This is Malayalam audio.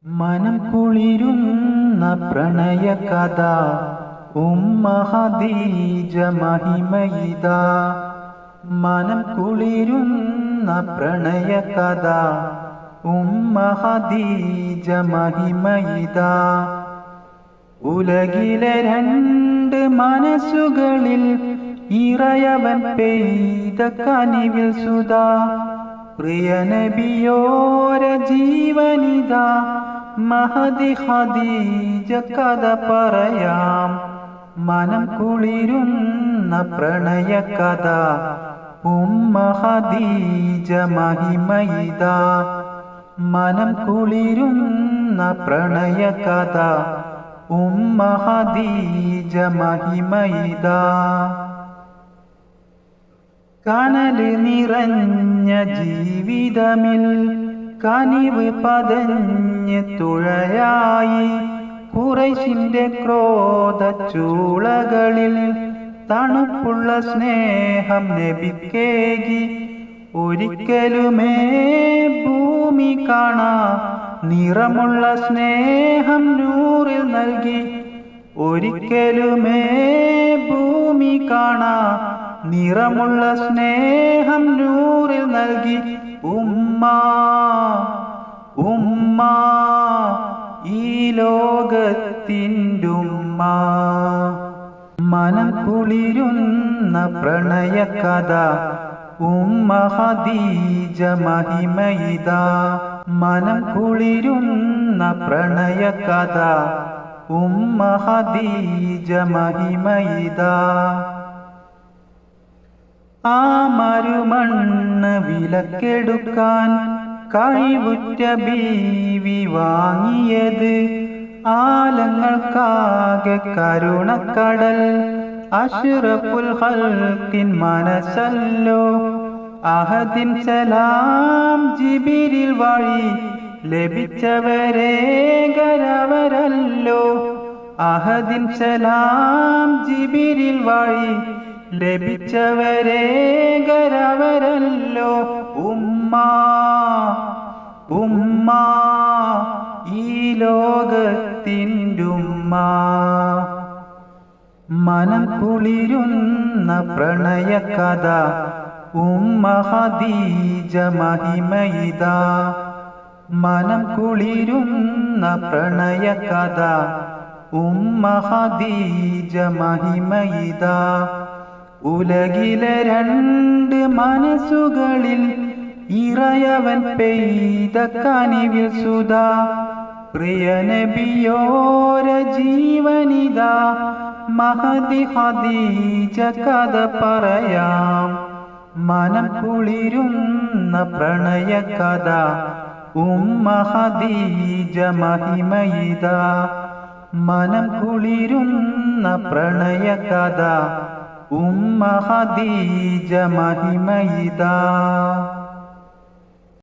മനം കുളിരുന്ന പ്രണയകഥ ഉമ്മ ഖദീജ മഹിമയിതാ. മനം കുളിരുന്ന പ്രണയകഥ ഉമ്മ ഖദീജ മഹിമയിതാ. ഉലകിലെ രണ്ട് മനസ്സുകളിൽ ഇറയവൻ പെയ്ത കനിവിൽ സുധാ. പ്രിയ നബിയോര ജീവനിതാ, മഹദി ഖദീജ കഥ പറയാം. മനം കുളിരുന്ന പ്രണയകഥ ഉമ്മ ഖദീജ മഹിമയിതാ. മനം കുളിരുന്ന പ്രണയകഥ ഉമ്മ ഖദീജ മഹിമയിതാ. കനല് നിറഞ്ഞ ജീവിതമിൽ കനിവ് പതഞ്ഞ് തുഴയായി. ഖുറൈശിന്റെ ക്രോധ ചൂളകളിൽ തണുപ്പുള്ള സ്നേഹം നബിക്കേകി. ഒരിക്കലുമേ ഭൂമി കാണാ നിറമുള്ള സ്നേഹം നൂറിൽ നൽകി. ഒരിക്കലുമേ ഭൂമി കാണാ നിറമുള്ള സ്നേഹം നൂറിൽ നൽകി. ഉമ്മ ഉമ്മ ഈ ലോകത്തിൻ്റെ ഉമ്മ. മനം കുളിരുന്ന പ്രണയകഥ ഉമ്മ ഖദീജ മഹിമയിതാ. മനം കുളിരുന്ന പ്രണയകഥ ഉമ്മ ഖദീജ മഹിമയിതാ. ആ മരുമണ്ണ് വിലക്കെടുക്കാൻ കഴിവുറ്റ ബീവി വാങ്ങിയത്. ആലങ്ങൾക്കാകെ കരുണക്കടൽ അഷ്റഫുൽ ഖൽഖിൻ മനസ്സല്ലോ. അഹദിൻ സലാം ജിബ്രീൽ വഴി ലഭിച്ചവരേകരവരല്ലോ. അഹദിൻ സലാം ജിബ്രീൽ വഴി ലഭിച്ചവരേകരവരല്ലോ. ഉമ്മ ഉമ്മ ഈ ലോകത്തിൻ്റെ ഉമ്മ. മനം കുളിരുന്ന പ്രണയകഥ ഉമ്മ ഖദീജ മഹിമയിതാ. മനം കുളിരുന്ന പ്രണയകഥ ഉമ്മ ഖദീജ മഹിമയിതാ. ഉലകിലെ രണ്ട് മനസ്സുകളിൽ ഇറയവൻ പെയ്ത കനിവിൽ സുധാ. പ്രിയ നബിയോര ജീവനിതാ, മഹദി ഖദീജ കഥ പറയാം. മനം കുളിരുന്ന പ്രണയകഥ ഉമ്മ ഖദീജ മഹിമയിതാ. മനം കുളിരുന്ന പ്രണയകഥ ഉമ്മ ഖദീജ മഹിമയിതാ.